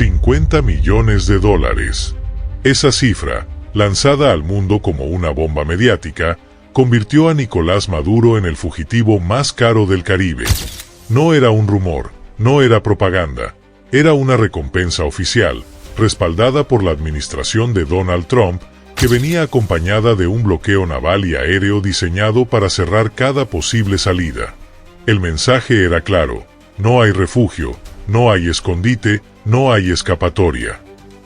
$50 millones. Esa cifra, lanzada al mundo como una bomba mediática, convirtió a Nicolás Maduro en el fugitivo más caro del Caribe. No era un rumor, no era propaganda, era una recompensa oficial, respaldada por la administración de Donald Trump, que venía acompañada de un bloqueo naval y aéreo diseñado para cerrar cada posible salida. El mensaje era claro: no hay refugio, no hay escondite, no hay escapatoria.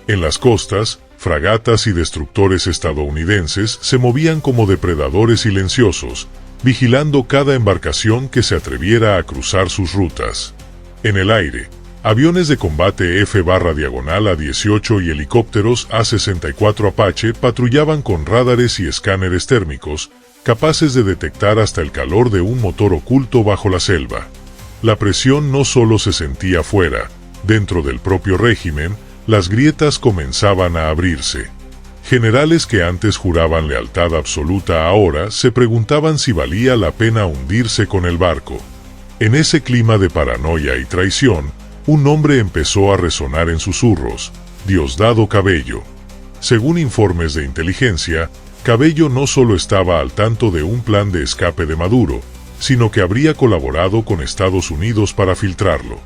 En las costas, fragatas y destructores estadounidenses se movían como depredadores silenciosos, vigilando cada embarcación que se atreviera a cruzar sus rutas. En el aire, aviones de combate F-A-18 y helicópteros A-64 Apache patrullaban con radares y escáneres térmicos, capaces de detectar hasta el calor de un motor oculto bajo la selva. La presión no solo se sentía fuera, dentro del propio régimen, las grietas comenzaban a abrirse. Generales que antes juraban lealtad absoluta ahora se preguntaban si valía la pena hundirse con el barco. En ese clima de paranoia y traición, un nombre empezó a resonar en susurros: Diosdado Cabello. Según informes de inteligencia, Cabello no solo estaba al tanto de un plan de escape de Maduro, sino que habría colaborado con Estados Unidos para filtrarlo.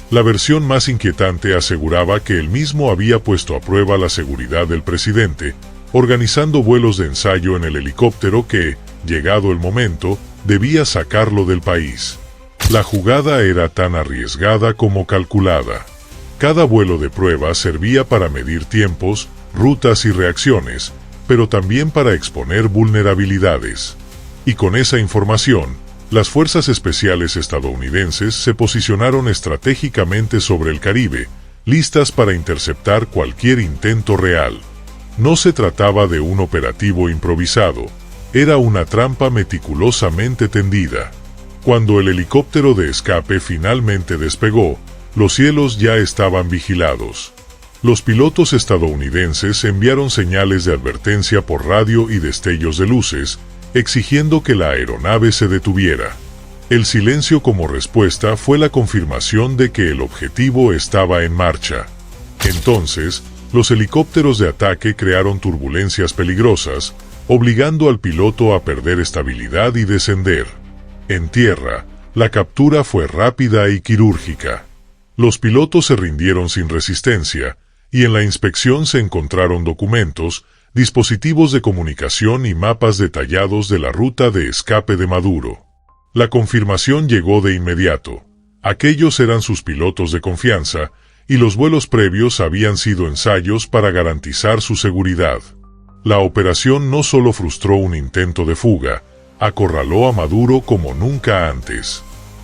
La versión más inquietante aseguraba que él mismo había puesto a prueba la seguridad del presidente, organizando vuelos de ensayo en el helicóptero que, llegado el momento, debía sacarlo del país. La jugada era tan arriesgada como calculada. Cada vuelo de prueba servía para medir tiempos, rutas y reacciones, pero también para exponer vulnerabilidades. Y con esa información, las fuerzas especiales estadounidenses se posicionaron estratégicamente sobre el Caribe, listas para interceptar cualquier intento real. No se trataba de un operativo improvisado, era una trampa meticulosamente tendida. Cuando el helicóptero de escape finalmente despegó, los cielos ya estaban vigilados. Los pilotos estadounidenses enviaron señales de advertencia por radio y destellos de luces, exigiendo que la aeronave se detuviera. El silencio como respuesta fue la confirmación de que el objetivo estaba en marcha. Entonces, los helicópteros de ataque crearon turbulencias peligrosas, obligando al piloto a perder estabilidad y descender. En tierra, la captura fue rápida y quirúrgica. Los pilotos se rindieron sin resistencia, y en la inspección se encontraron documentos, dispositivos de comunicación y mapas detallados de la ruta de escape de Maduro. La confirmación llegó de inmediato. Aquellos eran sus pilotos de confianza, y los vuelos previos habían sido ensayos para garantizar su seguridad. La operación no solo frustró un intento de fuga, acorraló a Maduro como nunca antes.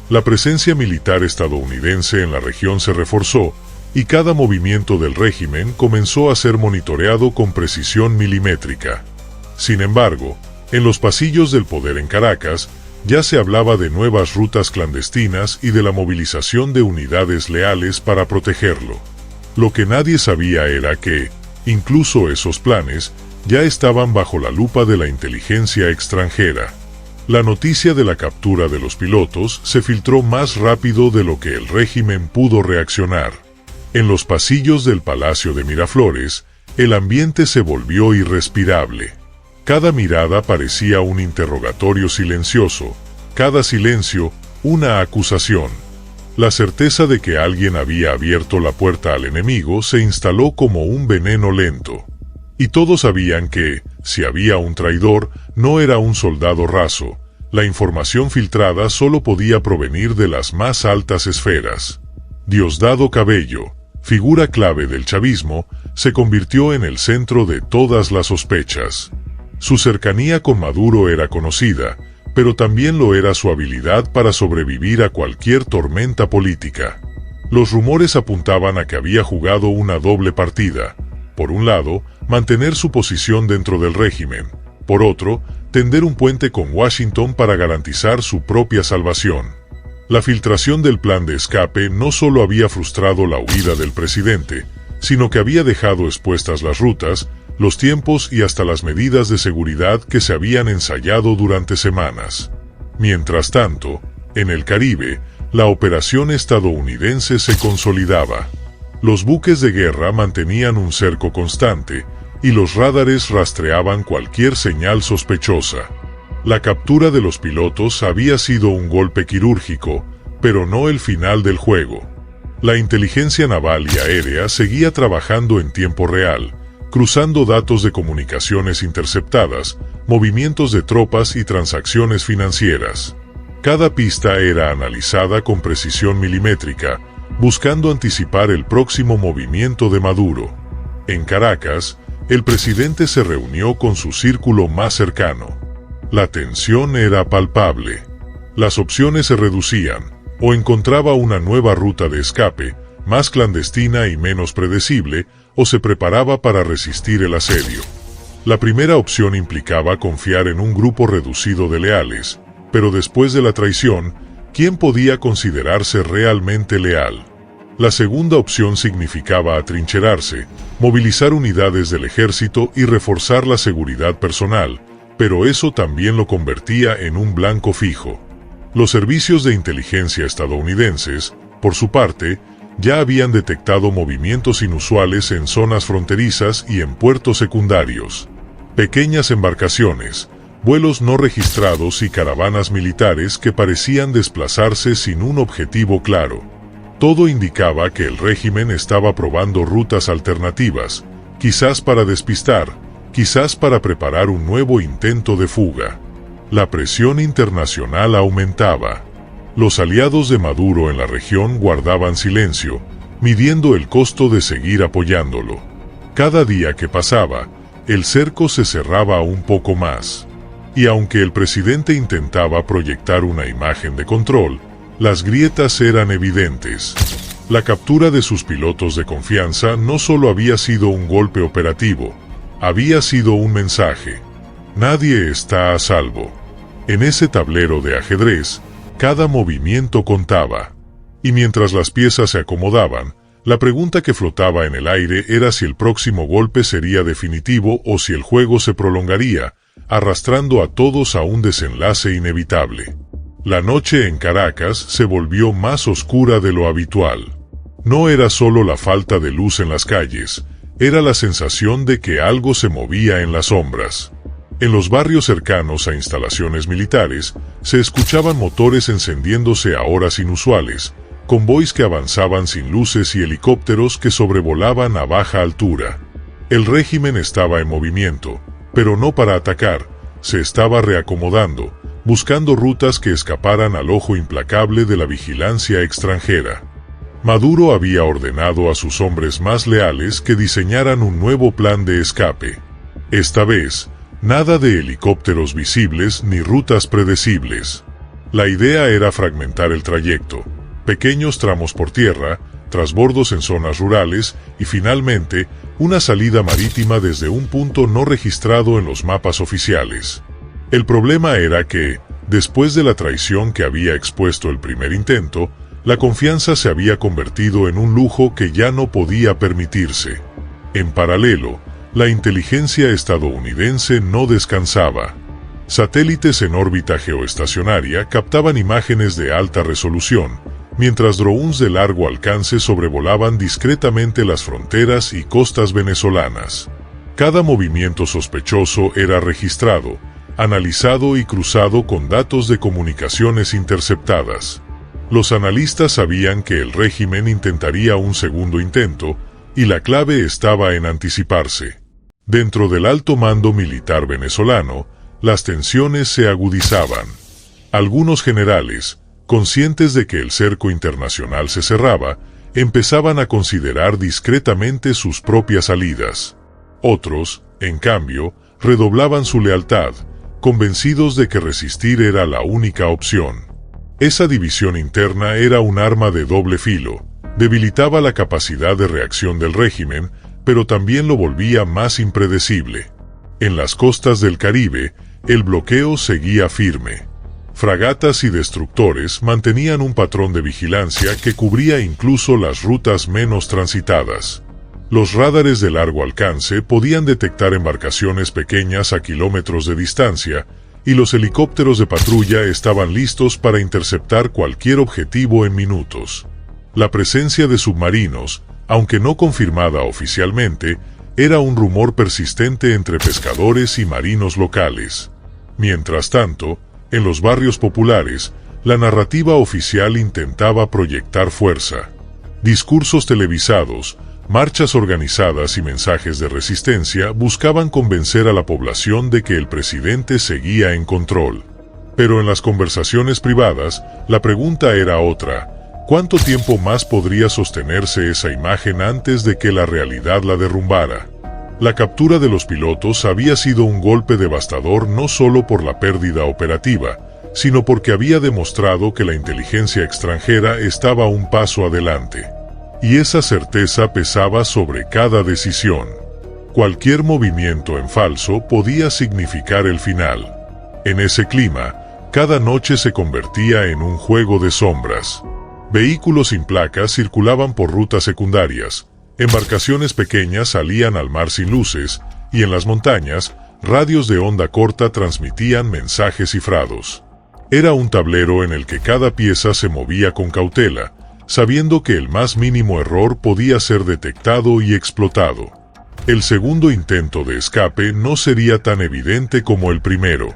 La presencia militar estadounidense en la región se reforzó, y cada movimiento del régimen comenzó a ser monitoreado con precisión milimétrica. Sin embargo, en los pasillos del poder en Caracas, ya se hablaba de nuevas rutas clandestinas y de la movilización de unidades leales para protegerlo. Lo que nadie sabía era que, incluso esos planes, ya estaban bajo la lupa de la inteligencia extranjera. La noticia de la captura de los pilotos se filtró más rápido de lo que el régimen pudo reaccionar. En los pasillos del Palacio de Miraflores, el ambiente se volvió irrespirable. Cada mirada parecía un interrogatorio silencioso, cada silencio, una acusación. La certeza de que alguien había abierto la puerta al enemigo se instaló como un veneno lento. Y todos sabían que, si había un traidor, no era un soldado raso. La información filtrada solo podía provenir de las más altas esferas. Diosdado Cabello, figura clave del chavismo, se convirtió en el centro de todas las sospechas. Su cercanía con Maduro era conocida, pero también lo era su habilidad para sobrevivir a cualquier tormenta política. Los rumores apuntaban a que había jugado una doble partida. Por un lado, mantener su posición dentro del régimen. Por otro, tender un puente con Washington para garantizar su propia salvación. La filtración del plan de escape no solo había frustrado la huida del presidente, sino que había dejado expuestas las rutas, los tiempos y hasta las medidas de seguridad que se habían ensayado durante semanas. Mientras tanto, en el Caribe, la operación estadounidense se consolidaba. Los buques de guerra mantenían un cerco constante, y los radares rastreaban cualquier señal sospechosa. La captura de los pilotos había sido un golpe quirúrgico, pero no el final del juego. La inteligencia naval y aérea seguía trabajando en tiempo real, cruzando datos de comunicaciones interceptadas, movimientos de tropas y transacciones financieras. Cada pista era analizada con precisión milimétrica, buscando anticipar el próximo movimiento de Maduro. En Caracas, el presidente se reunió con su círculo más cercano. La tensión era palpable. Las opciones se reducían, o encontraba una nueva ruta de escape, más clandestina y menos predecible, o se preparaba para resistir el asedio. La primera opción implicaba confiar en un grupo reducido de leales, pero después de la traición, ¿quién podía considerarse realmente leal? La segunda opción significaba atrincherarse, movilizar unidades del ejército y reforzar la seguridad personal, pero eso también lo convertía en un blanco fijo. Los servicios de inteligencia estadounidenses, por su parte, ya habían detectado movimientos inusuales en zonas fronterizas y en puertos secundarios. Pequeñas embarcaciones, vuelos no registrados y caravanas militares que parecían desplazarse sin un objetivo claro. Todo indicaba que el régimen estaba probando rutas alternativas, quizás para despistar, quizás para preparar un nuevo intento de fuga. La presión internacional aumentaba. Los aliados de Maduro en la región guardaban silencio, midiendo el costo de seguir apoyándolo. Cada día que pasaba, el cerco se cerraba un poco más. Y aunque el presidente intentaba proyectar una imagen de control, las grietas eran evidentes. La captura de sus pilotos de confianza no solo había sido un golpe operativo, había sido un mensaje. Nadie está a salvo. En ese tablero de ajedrez, cada movimiento contaba. Y mientras las piezas se acomodaban, la pregunta que flotaba en el aire era si el próximo golpe sería definitivo o si el juego se prolongaría, arrastrando a todos a un desenlace inevitable. La noche en Caracas se volvió más oscura de lo habitual. No era solo la falta de luz en las calles, era la sensación de que algo se movía en las sombras. En los barrios cercanos a instalaciones militares, se escuchaban motores encendiéndose a horas inusuales, convoys que avanzaban sin luces y helicópteros que sobrevolaban a baja altura. El régimen estaba en movimiento, pero no para atacar, se estaba reacomodando, buscando rutas que escaparan al ojo implacable de la vigilancia extranjera. Maduro había ordenado a sus hombres más leales que diseñaran un nuevo plan de escape. Esta vez, nada de helicópteros visibles ni rutas predecibles. La idea era fragmentar el trayecto, pequeños tramos por tierra, trasbordos en zonas rurales y finalmente, una salida marítima desde un punto no registrado en los mapas oficiales. El problema era que, después de la traición que había expuesto el primer intento, la confianza se había convertido en un lujo que ya no podía permitirse. En paralelo, la inteligencia estadounidense no descansaba. Satélites en órbita geoestacionaria captaban imágenes de alta resolución, mientras drones de largo alcance sobrevolaban discretamente las fronteras y costas venezolanas. Cada movimiento sospechoso era registrado, analizado y cruzado con datos de comunicaciones interceptadas. Los analistas sabían que el régimen intentaría un segundo intento, y la clave estaba en anticiparse. Dentro del alto mando militar venezolano, las tensiones se agudizaban. Algunos generales, conscientes de que el cerco internacional se cerraba, empezaban a considerar discretamente sus propias salidas. Otros, en cambio, redoblaban su lealtad, convencidos de que resistir era la única opción. Esa división interna era un arma de doble filo, debilitaba la capacidad de reacción del régimen, pero también lo volvía más impredecible. En las costas del Caribe, el bloqueo seguía firme. Fragatas y destructores mantenían un patrón de vigilancia que cubría incluso las rutas menos transitadas. Los radares de largo alcance podían detectar embarcaciones pequeñas a kilómetros de distancia, y los helicópteros de patrulla estaban listos para interceptar cualquier objetivo en minutos. La presencia de submarinos, Aunque no confirmada oficialmente, era un rumor persistente entre pescadores y marinos locales. Mientras tanto, en los barrios populares, la narrativa oficial intentaba proyectar fuerza. Discursos televisados, marchas organizadas y mensajes de resistencia buscaban convencer a la población de que el presidente seguía en control. Pero en las conversaciones privadas, la pregunta era otra: ¿cuánto tiempo más podría sostenerse esa imagen antes de que la realidad la derrumbara? La captura de los pilotos había sido un golpe devastador no solo por la pérdida operativa, sino porque había demostrado que la inteligencia extranjera estaba un paso adelante. Y esa certeza pesaba sobre cada decisión. Cualquier movimiento en falso podía significar el final. En ese clima, cada noche se convertía en un juego de sombras. Vehículos sin placas circulaban por rutas secundarias, embarcaciones pequeñas salían al mar sin luces, y en las montañas, radios de onda corta transmitían mensajes cifrados. Era un tablero en el que cada pieza se movía con cautela, sabiendo que el más mínimo error podía ser detectado y explotado. El segundo intento de escape no sería tan evidente como el primero.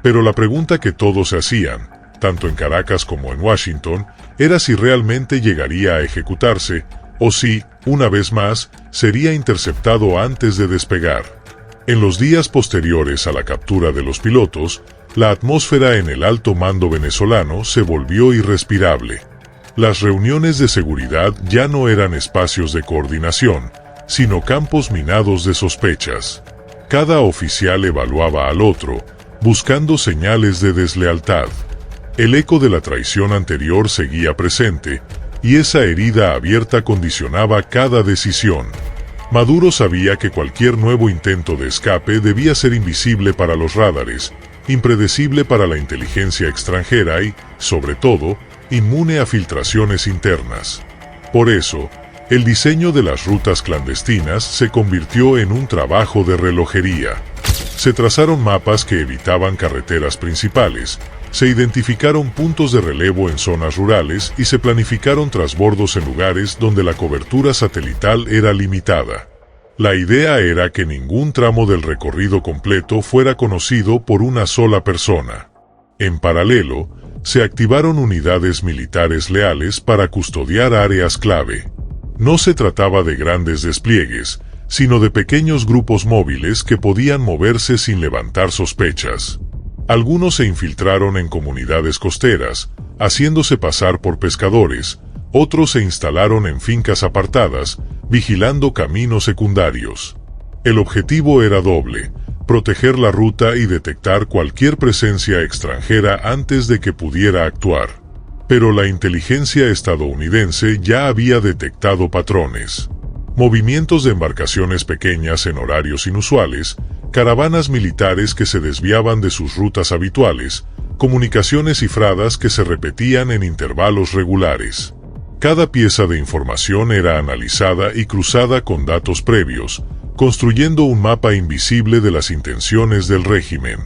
Pero la pregunta que todos se hacían, tanto en Caracas como en Washington, era si realmente llegaría a ejecutarse, o si, una vez más, sería interceptado antes de despegar. En los días posteriores a la captura de los pilotos, la atmósfera en el alto mando venezolano se volvió irrespirable. Las reuniones de seguridad ya no eran espacios de coordinación, sino campos minados de sospechas. Cada oficial evaluaba al otro, buscando señales de deslealtad. El eco de la traición anterior seguía presente, y esa herida abierta condicionaba cada decisión. Maduro sabía que cualquier nuevo intento de escape debía ser invisible para los radares, impredecible para la inteligencia extranjera y, sobre todo, inmune a filtraciones internas. Por eso, el diseño de las rutas clandestinas se convirtió en un trabajo de relojería. Se trazaron mapas que evitaban carreteras principales, se identificaron puntos de relevo en zonas rurales y se planificaron trasbordos en lugares donde la cobertura satelital era limitada. La idea era que ningún tramo del recorrido completo fuera conocido por una sola persona. En paralelo, se activaron unidades militares leales para custodiar áreas clave. No se trataba de grandes despliegues, sino de pequeños grupos móviles que podían moverse sin levantar sospechas. Algunos se infiltraron en comunidades costeras, haciéndose pasar por pescadores, otros se instalaron en fincas apartadas, vigilando caminos secundarios. El objetivo era doble: proteger la ruta y detectar cualquier presencia extranjera antes de que pudiera actuar. Pero la inteligencia estadounidense ya había detectado patrones. Movimientos de embarcaciones pequeñas en horarios inusuales, caravanas militares que se desviaban de sus rutas habituales, comunicaciones cifradas que se repetían en intervalos regulares. Cada pieza de información era analizada y cruzada con datos previos, construyendo un mapa invisible de las intenciones del régimen.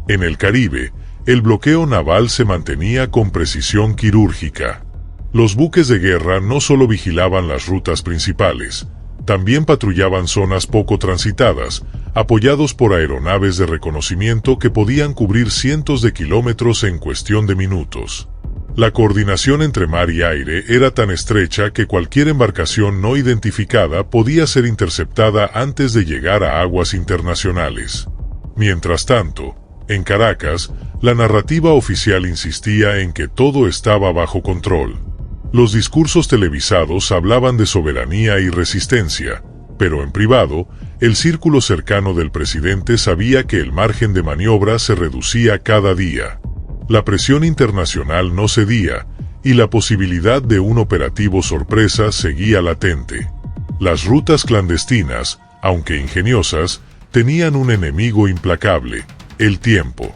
En el Caribe, el bloqueo naval se mantenía con precisión quirúrgica. Los buques de guerra no solo vigilaban las rutas principales, también patrullaban zonas poco transitadas, apoyados por aeronaves de reconocimiento que podían cubrir cientos de kilómetros en cuestión de minutos. La coordinación entre mar y aire era tan estrecha que cualquier embarcación no identificada podía ser interceptada antes de llegar a aguas internacionales. Mientras tanto, en Caracas, la narrativa oficial insistía en que todo estaba bajo control. Los discursos televisados hablaban de soberanía y resistencia, pero en privado, el círculo cercano del presidente sabía que el margen de maniobra se reducía cada día. La presión internacional no cedía, y la posibilidad de un operativo sorpresa seguía latente. Las rutas clandestinas, aunque ingeniosas, tenían un enemigo implacable: el tiempo.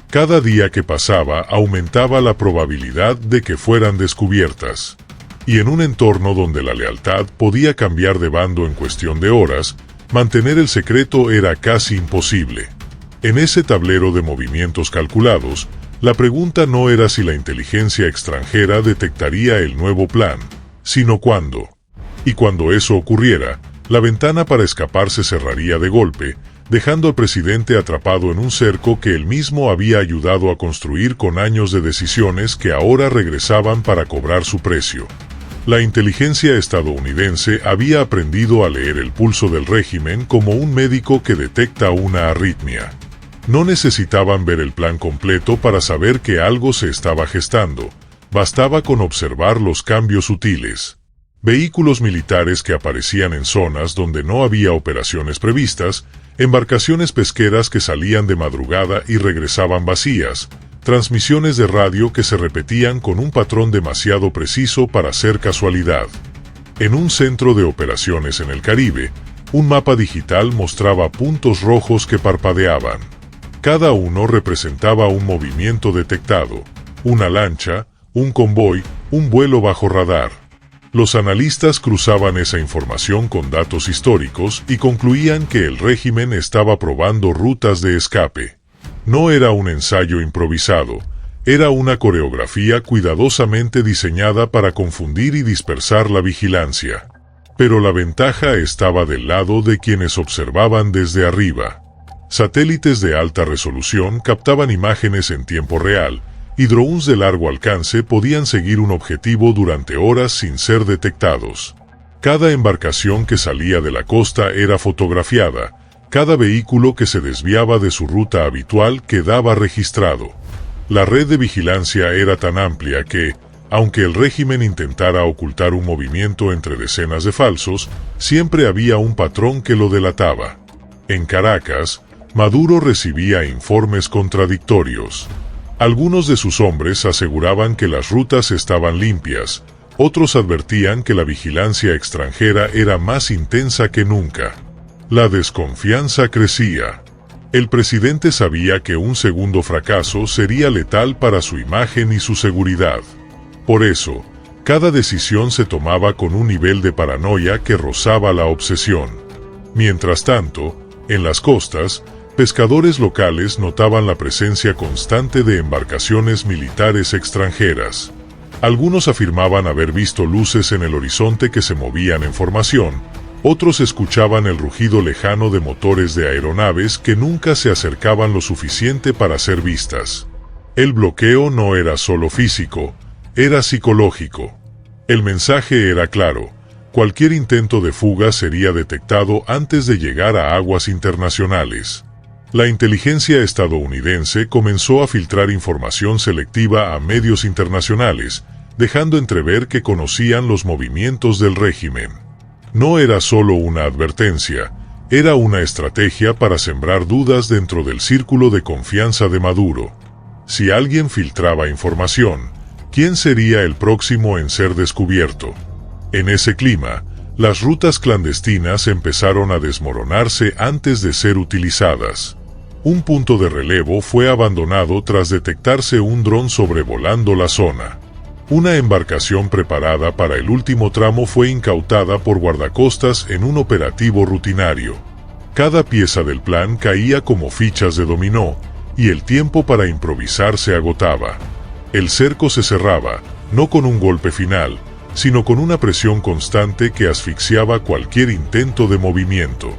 Cada día que pasaba aumentaba la probabilidad de que fueran descubiertas. Y en un entorno donde la lealtad podía cambiar de bando en cuestión de horas, mantener el secreto era casi imposible. En ese tablero de movimientos calculados, la pregunta no era si la inteligencia extranjera detectaría el nuevo plan, sino cuándo. Y cuando eso ocurriera, la ventana para escapar se cerraría de golpe, dejando al presidente atrapado en un cerco que él mismo había ayudado a construir con años de decisiones que ahora regresaban para cobrar su precio. La inteligencia estadounidense había aprendido a leer el pulso del régimen como un médico que detecta una arritmia. No necesitaban ver el plan completo para saber que algo se estaba gestando, bastaba con observar los cambios sutiles. Vehículos militares que aparecían en zonas donde no había operaciones previstas, embarcaciones pesqueras que salían de madrugada y regresaban vacías, transmisiones de radio que se repetían con un patrón demasiado preciso para ser casualidad. En un centro de operaciones en el Caribe, un mapa digital mostraba puntos rojos que parpadeaban. Cada uno representaba un movimiento detectado, una lancha, un convoy, un vuelo bajo radar. Los analistas cruzaban esa información con datos históricos y concluían que el régimen estaba probando rutas de escape. No era un ensayo improvisado, era una coreografía cuidadosamente diseñada para confundir y dispersar la vigilancia. Pero la ventaja estaba del lado de quienes observaban desde arriba. Satélites de alta resolución captaban imágenes en tiempo real, y drones de largo alcance podían seguir un objetivo durante horas sin ser detectados. Cada embarcación que salía de la costa era fotografiada, cada vehículo que se desviaba de su ruta habitual quedaba registrado. La red de vigilancia era tan amplia que, aunque el régimen intentara ocultar un movimiento entre decenas de falsos, siempre había un patrón que lo delataba. En Caracas, Maduro recibía informes contradictorios. Algunos de sus hombres aseguraban que las rutas estaban limpias, otros advertían que la vigilancia extranjera era más intensa que nunca. La desconfianza crecía. El presidente sabía que un segundo fracaso sería letal para su imagen y su seguridad. Por eso, cada decisión se tomaba con un nivel de paranoia que rozaba la obsesión. Mientras tanto, en las costas, pescadores locales notaban la presencia constante de embarcaciones militares extranjeras. Algunos afirmaban haber visto luces en el horizonte que se movían en formación, otros escuchaban el rugido lejano de motores de aeronaves que nunca se acercaban lo suficiente para ser vistas. El bloqueo no era solo físico, era psicológico. El mensaje era claro: cualquier intento de fuga sería detectado antes de llegar a aguas internacionales. La inteligencia estadounidense comenzó a filtrar información selectiva a medios internacionales, dejando entrever que conocían los movimientos del régimen. No era solo una advertencia, era una estrategia para sembrar dudas dentro del círculo de confianza de Maduro. Si alguien filtraba información, ¿quién sería el próximo en ser descubierto? En ese clima, las rutas clandestinas empezaron a desmoronarse antes de ser utilizadas. Un punto de relevo fue abandonado tras detectarse un dron sobrevolando la zona. Una embarcación preparada para el último tramo fue incautada por guardacostas en un operativo rutinario. Cada pieza del plan caía como fichas de dominó, y el tiempo para improvisar se agotaba. El cerco se cerraba, no con un golpe final, sino con una presión constante que asfixiaba cualquier intento de movimiento.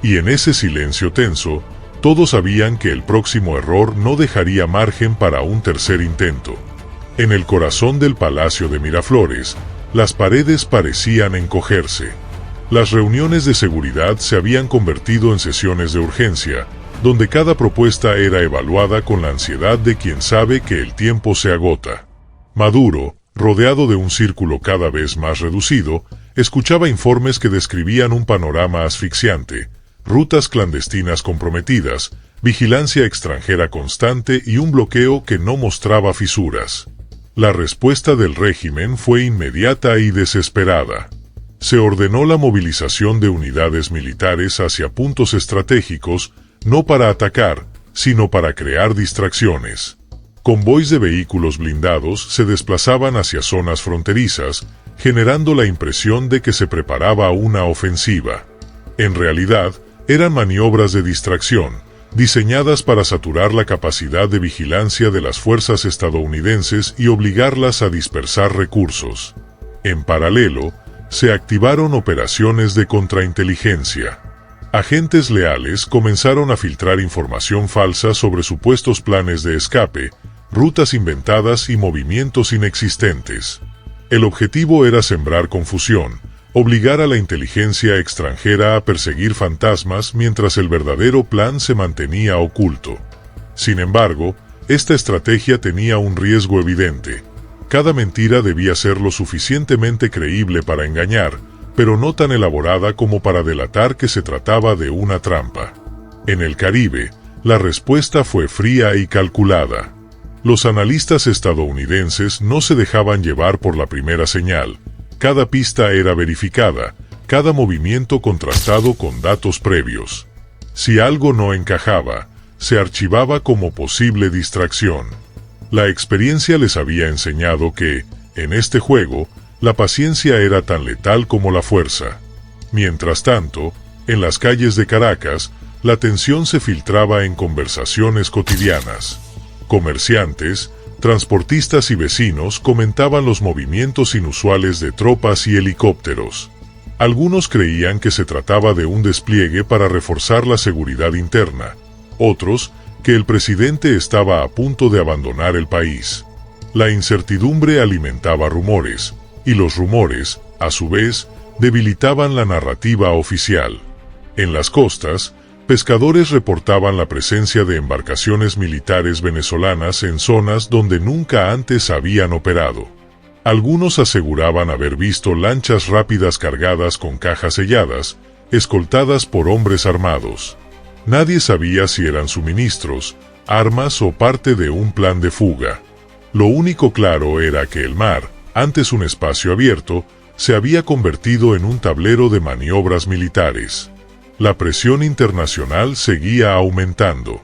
Y en ese silencio tenso, todos sabían que el próximo error no dejaría margen para un tercer intento. En el corazón del Palacio de Miraflores, las paredes parecían encogerse. Las reuniones de seguridad se habían convertido en sesiones de urgencia, donde cada propuesta era evaluada con la ansiedad de quien sabe que el tiempo se agota. Maduro, rodeado de un círculo cada vez más reducido, escuchaba informes que describían un panorama asfixiante: rutas clandestinas comprometidas, vigilancia extranjera constante y un bloqueo que no mostraba fisuras. La respuesta del régimen fue inmediata y desesperada. Se ordenó la movilización de unidades militares hacia puntos estratégicos, no para atacar, sino para crear distracciones. Convoys de vehículos blindados se desplazaban hacia zonas fronterizas, generando la impresión de que se preparaba una ofensiva. En realidad, eran maniobras de distracción, diseñadas para saturar la capacidad de vigilancia de las fuerzas estadounidenses y obligarlas a dispersar recursos. En paralelo, Se activaron operaciones de contrainteligencia. Agentes leales comenzaron a filtrar información falsa sobre supuestos planes de escape, rutas inventadas y movimientos inexistentes. El objetivo era sembrar confusión, obligar a la inteligencia extranjera a perseguir fantasmas mientras el verdadero plan se mantenía oculto. Sin embargo, esta estrategia tenía un riesgo evidente. Cada mentira debía ser lo suficientemente creíble para engañar, pero no tan elaborada como para delatar que se trataba de una trampa. En el Caribe, la respuesta fue fría y calculada. Los analistas estadounidenses no se dejaban llevar por la primera señal. Cada pista era verificada, cada movimiento contrastado con datos previos. Si algo no encajaba, se archivaba como posible distracción. La experiencia les había enseñado que, en este juego, la paciencia era tan letal como la fuerza. Mientras tanto, en las calles de Caracas, la tensión se filtraba en conversaciones cotidianas. Comerciantes, transportistas y vecinos comentaban los movimientos inusuales de tropas y helicópteros. Algunos creían que se trataba de un despliegue para reforzar la seguridad interna. Otros, que el presidente estaba a punto de abandonar el país. La incertidumbre alimentaba rumores, y los rumores, a su vez, debilitaban la narrativa oficial. En las costas, pescadores reportaban la presencia de embarcaciones militares venezolanas en zonas donde nunca antes habían operado. Algunos aseguraban haber visto lanchas rápidas cargadas con cajas selladas, escoltadas por hombres armados. Nadie sabía si eran suministros, armas o parte de un plan de fuga. Lo único claro era que el mar, antes un espacio abierto, se había convertido en un tablero de maniobras militares. La presión internacional seguía aumentando.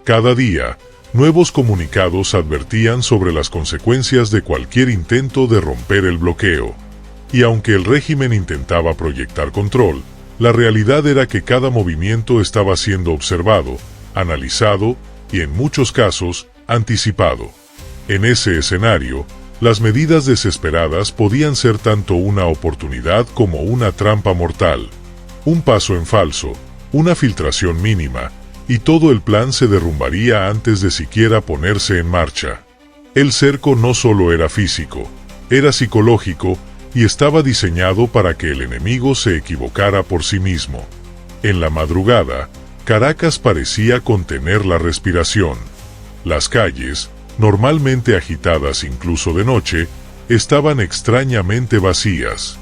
Cada día, nuevos comunicados advertían sobre las consecuencias de cualquier intento de romper el bloqueo. Y aunque el régimen intentaba proyectar control, la realidad era que cada movimiento estaba siendo observado, analizado y, en muchos casos, anticipado. En ese escenario, las medidas desesperadas podían ser tanto una oportunidad como una trampa mortal. Un paso en falso, una filtración mínima, y todo el plan se derrumbaría antes de siquiera ponerse en marcha. El cerco no solo era físico, era psicológico y estaba diseñado para que el enemigo se equivocara por sí mismo. En la madrugada, Caracas parecía contener la respiración. Las calles, normalmente agitadas incluso de noche, estaban extrañamente vacías.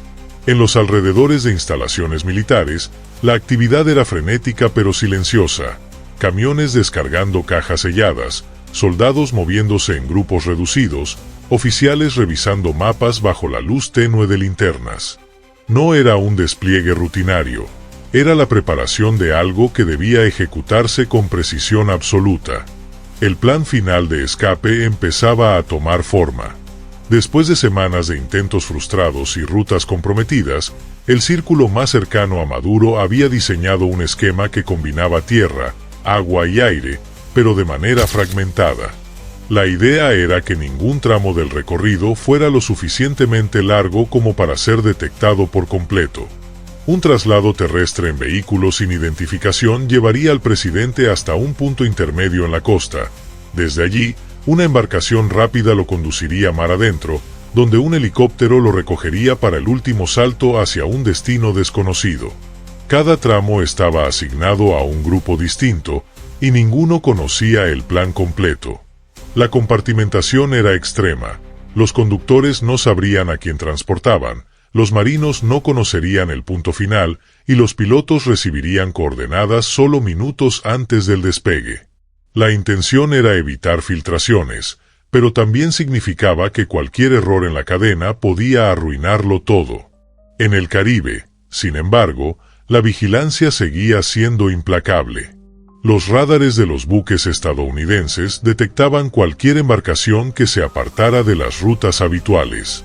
En los alrededores de instalaciones militares, la actividad era frenética pero silenciosa. Camiones descargando cajas selladas, soldados moviéndose en grupos reducidos, oficiales revisando mapas bajo la luz tenue de linternas. No era un despliegue rutinario, era la preparación de algo que debía ejecutarse con precisión absoluta. El plan final de escape empezaba a tomar forma. Después de semanas de intentos frustrados y rutas comprometidas, el círculo más cercano a Maduro había diseñado un esquema que combinaba tierra, agua y aire, pero de manera fragmentada. La idea era que ningún tramo del recorrido fuera lo suficientemente largo como para ser detectado por completo. Un traslado terrestre en vehículo sin identificación llevaría al presidente hasta un punto intermedio en la costa. Desde allí, una embarcación rápida lo conduciría mar adentro, donde un helicóptero lo recogería para el último salto hacia un destino desconocido. Cada tramo estaba asignado a un grupo distinto, y ninguno conocía el plan completo. La compartimentación era extrema. Los conductores no sabrían a quién transportaban, los marinos no conocerían el punto final, y los pilotos recibirían coordenadas solo minutos antes del despegue. La intención era evitar filtraciones, pero también significaba que cualquier error en la cadena podía arruinarlo todo. En el Caribe, sin embargo, la vigilancia seguía siendo implacable. Los radares de los buques estadounidenses detectaban cualquier embarcación que se apartara de las rutas habituales.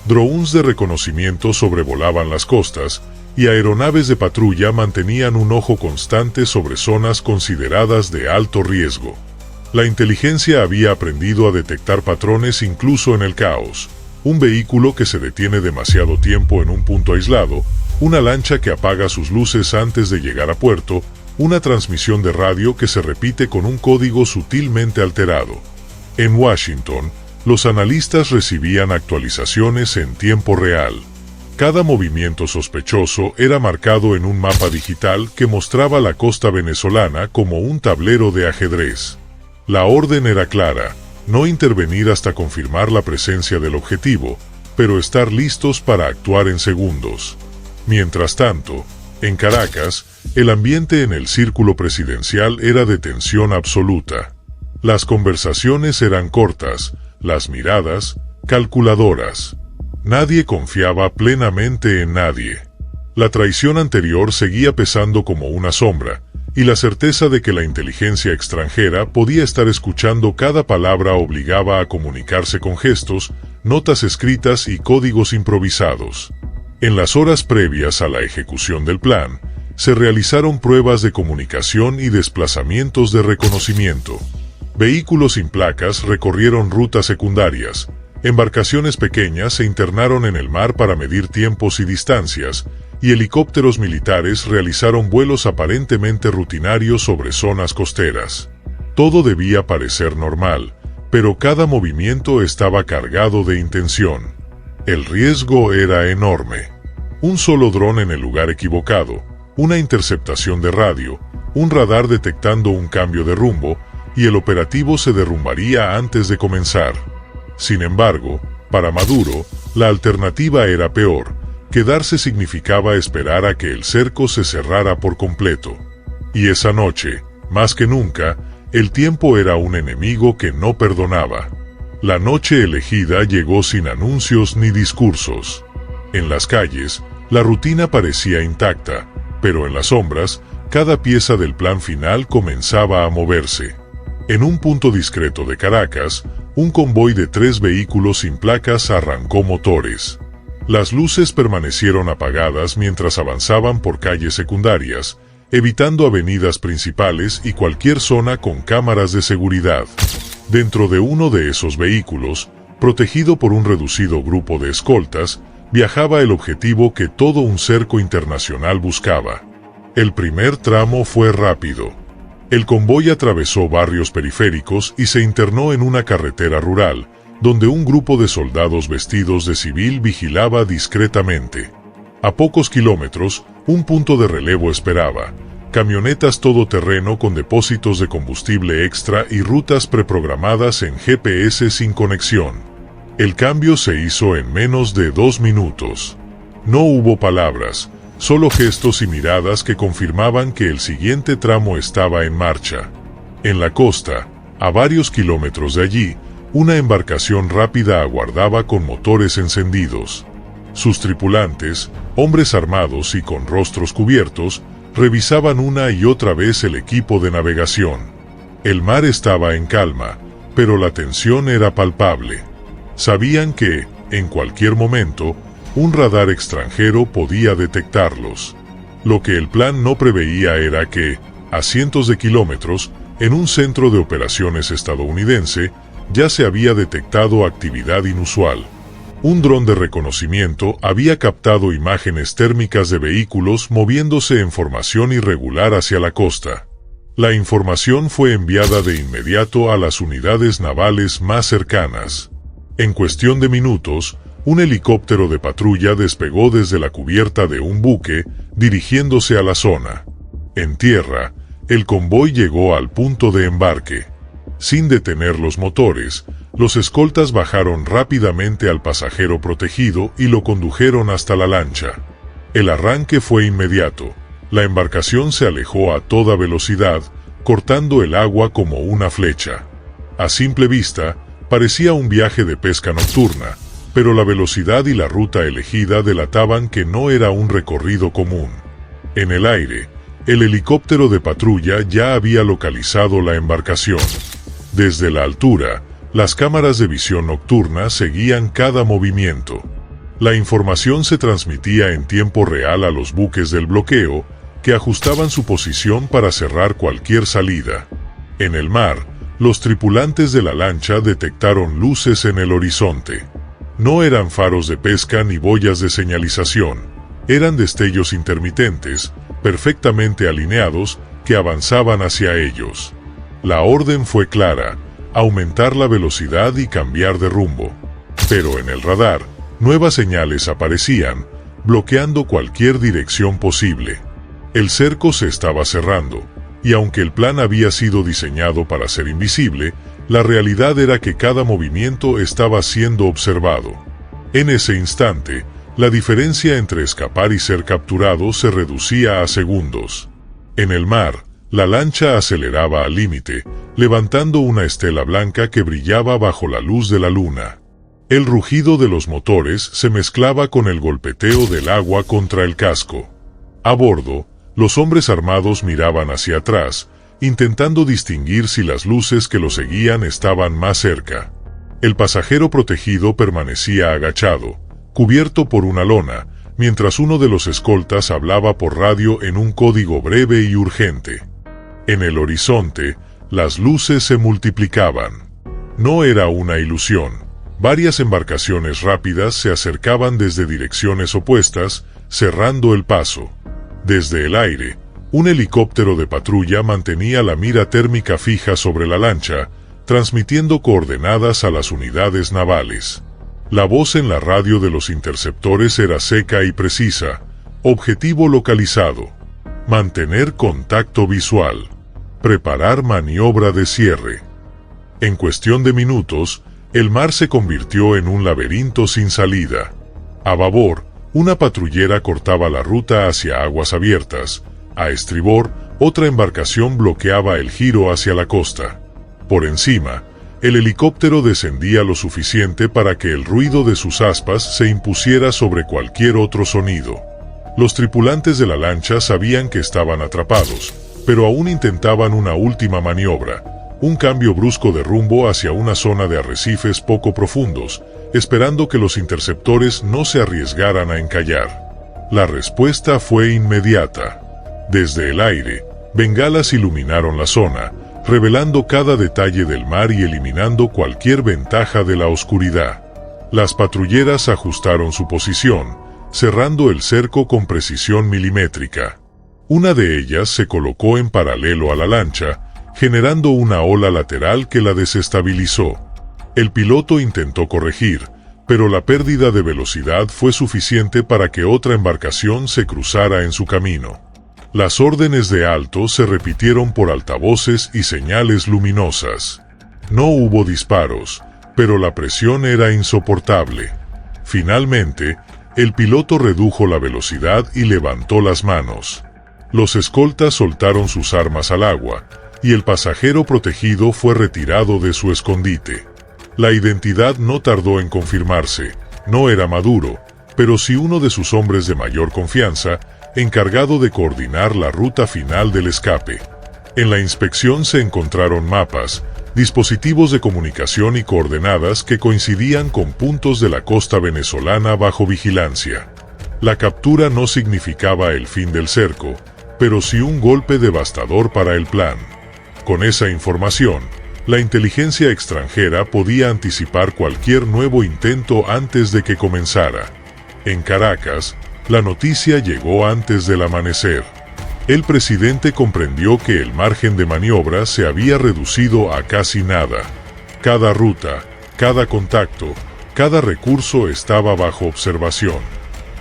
Drones de reconocimiento sobrevolaban las costas, y aeronaves de patrulla mantenían un ojo constante sobre zonas consideradas de alto riesgo. La inteligencia había aprendido a detectar patrones incluso en el caos. un vehículo que se detiene demasiado tiempo en un punto aislado, una lancha que apaga sus luces antes de llegar a puerto, una transmisión de radio que se repite con un código sutilmente alterado. En Washington, los analistas recibían actualizaciones en tiempo real. Cada movimiento sospechoso era marcado en un mapa digital que mostraba la costa venezolana como un tablero de ajedrez. La orden era clara: no intervenir hasta confirmar la presencia del objetivo, pero estar listos para actuar en segundos. Mientras tanto, en Caracas, el ambiente en el círculo presidencial era de tensión absoluta. Las conversaciones eran cortas, las miradas, calculadoras. Nadie confiaba plenamente en nadie. La traición anterior seguía pesando como una sombra, y la certeza de que la inteligencia extranjera podía estar escuchando cada palabra obligaba a comunicarse con gestos, notas escritas y códigos improvisados. En las horas previas a la ejecución del plan, se realizaron pruebas de comunicación y desplazamientos de reconocimiento. Vehículos sin placas recorrieron rutas secundarias. Embarcaciones pequeñas se internaron en el mar para medir tiempos y distancias, y helicópteros militares realizaron vuelos aparentemente rutinarios sobre zonas costeras. Todo debía parecer normal, pero cada movimiento estaba cargado de intención. El riesgo era enorme. Un solo dron en el lugar equivocado, una interceptación de radio, un radar detectando un cambio de rumbo, y el operativo se derrumbaría antes de comenzar. Sin embargo, para Maduro, la alternativa era peor. Quedarse significaba esperar a que el cerco se cerrara por completo. Y esa noche, más que nunca, el tiempo era un enemigo que no perdonaba. La noche elegida llegó sin anuncios ni discursos. En las calles, la rutina parecía intacta, pero en las sombras, cada pieza del plan final comenzaba a moverse. En un punto discreto de Caracas, un convoy de 3 vehículos sin placas arrancó motores. Las luces permanecieron apagadas mientras avanzaban por calles secundarias, evitando avenidas principales y cualquier zona con cámaras de seguridad. Dentro de uno de esos vehículos, protegido por un reducido grupo de escoltas, viajaba el objetivo que todo un cerco internacional buscaba. El primer tramo fue rápido. El convoy atravesó barrios periféricos y se internó en una carretera rural, donde un grupo de soldados vestidos de civil vigilaba discretamente. A pocos kilómetros, un punto de relevo esperaba: camionetas todoterreno con depósitos de combustible extra y rutas preprogramadas en GPS sin conexión. El cambio se hizo en menos de 2 minutos. No hubo palabras, solo gestos y miradas que confirmaban que el siguiente tramo estaba en marcha. En la costa, a varios kilómetros de allí, una embarcación rápida aguardaba con motores encendidos. Sus tripulantes, hombres armados y con rostros cubiertos, revisaban una y otra vez el equipo de navegación. El mar estaba en calma, pero la tensión era palpable. Sabían que, en cualquier momento, un radar extranjero podía detectarlos. Lo que el plan no preveía era que, a cientos de kilómetros, en un centro de operaciones estadounidense, ya se había detectado actividad inusual. Un dron de reconocimiento había captado imágenes térmicas de vehículos moviéndose en formación irregular hacia la costa. La información fue enviada de inmediato a las unidades navales más cercanas. En cuestión de minutos, un helicóptero de patrulla despegó desde la cubierta de un buque, dirigiéndose a la zona. En tierra, el convoy llegó al punto de embarque. Sin detener los motores, los escoltas bajaron rápidamente al pasajero protegido y lo condujeron hasta la lancha. El arranque fue inmediato. La embarcación se alejó a toda velocidad, cortando el agua como una flecha. A simple vista, parecía un viaje de pesca nocturna, pero la velocidad y la ruta elegida delataban que no era un recorrido común. En el aire, el helicóptero de patrulla ya había localizado la embarcación. Desde la altura, las cámaras de visión nocturna seguían cada movimiento. La información se transmitía en tiempo real a los buques del bloqueo, que ajustaban su posición para cerrar cualquier salida. En el mar, los tripulantes de la lancha detectaron luces en el horizonte. No eran faros de pesca ni boyas de señalización, eran destellos intermitentes, perfectamente alineados, que avanzaban hacia ellos. La orden fue clara: aumentar la velocidad y cambiar de rumbo. Pero en el radar, nuevas señales aparecían, bloqueando cualquier dirección posible. El cerco se estaba cerrando, y aunque el plan había sido diseñado para ser invisible, la realidad era que cada movimiento estaba siendo observado. En ese instante, la diferencia entre escapar y ser capturado se reducía a segundos. En el mar, la lancha aceleraba al límite, levantando una estela blanca que brillaba bajo la luz de la luna. El rugido de los motores se mezclaba con el golpeteo del agua contra el casco. A bordo, los hombres armados miraban hacia atrás, intentando distinguir si las luces que lo seguían estaban más cerca. El pasajero protegido permanecía agachado, cubierto por una lona, mientras uno de los escoltas hablaba por radio en un código breve y urgente. En el horizonte, las luces se multiplicaban. No era una ilusión. Varias embarcaciones rápidas se acercaban desde direcciones opuestas, cerrando el paso. Desde el aire, un helicóptero de patrulla mantenía la mira térmica fija sobre la lancha, transmitiendo coordenadas a las unidades navales. La voz en la radio de los interceptores era seca y precisa: objetivo localizado. Mantener contacto visual. Preparar maniobra de cierre. En cuestión de minutos, el mar se convirtió en un laberinto sin salida. A babor, una patrullera cortaba la ruta hacia aguas abiertas. A estribor, otra embarcación bloqueaba el giro hacia la costa. Por encima, el helicóptero descendía lo suficiente para que el ruido de sus aspas se impusiera sobre cualquier otro sonido. Los tripulantes de la lancha sabían que estaban atrapados, pero aún intentaban una última maniobra, un cambio brusco de rumbo hacia una zona de arrecifes poco profundos, esperando que los interceptores no se arriesgaran a encallar. La respuesta fue inmediata. Desde el aire, bengalas iluminaron la zona, revelando cada detalle del mar y eliminando cualquier ventaja de la oscuridad. Las patrulleras ajustaron su posición, cerrando el cerco con precisión milimétrica. Una de ellas se colocó en paralelo a la lancha, generando una ola lateral que la desestabilizó. El piloto intentó corregir, pero la pérdida de velocidad fue suficiente para que otra embarcación se cruzara en su camino. Las órdenes de alto se repitieron por altavoces y señales luminosas. No hubo disparos, pero la presión era insoportable. Finalmente, el piloto redujo la velocidad y levantó las manos. Los escoltas soltaron sus armas al agua, y el pasajero protegido fue retirado de su escondite. La identidad no tardó en confirmarse. No era Maduro, pero sí uno de sus hombres de mayor confianza, encargado de coordinar la ruta final del escape. En la inspección se encontraron mapas, dispositivos de comunicación y coordenadas que coincidían con puntos de la costa venezolana bajo vigilancia. La captura no significaba el fin del cerco, pero sí un golpe devastador para el plan. Con esa información, la inteligencia extranjera podía anticipar cualquier nuevo intento antes de que comenzara. En Caracas, la noticia llegó antes del amanecer. El presidente comprendió que el margen de maniobra se había reducido a casi nada. Cada ruta, cada contacto, cada recurso estaba bajo observación.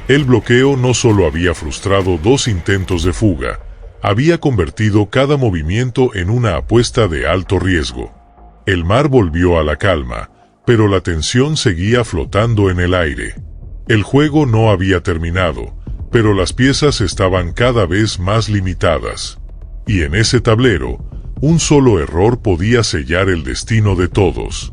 El bloqueo no solo había frustrado 2 intentos de fuga, había convertido cada movimiento en una apuesta de alto riesgo. El mar volvió a la calma, pero la tensión seguía flotando en el aire. El juego no había terminado, pero las piezas estaban cada vez más limitadas. Y en ese tablero, un solo error podía sellar el destino de todos.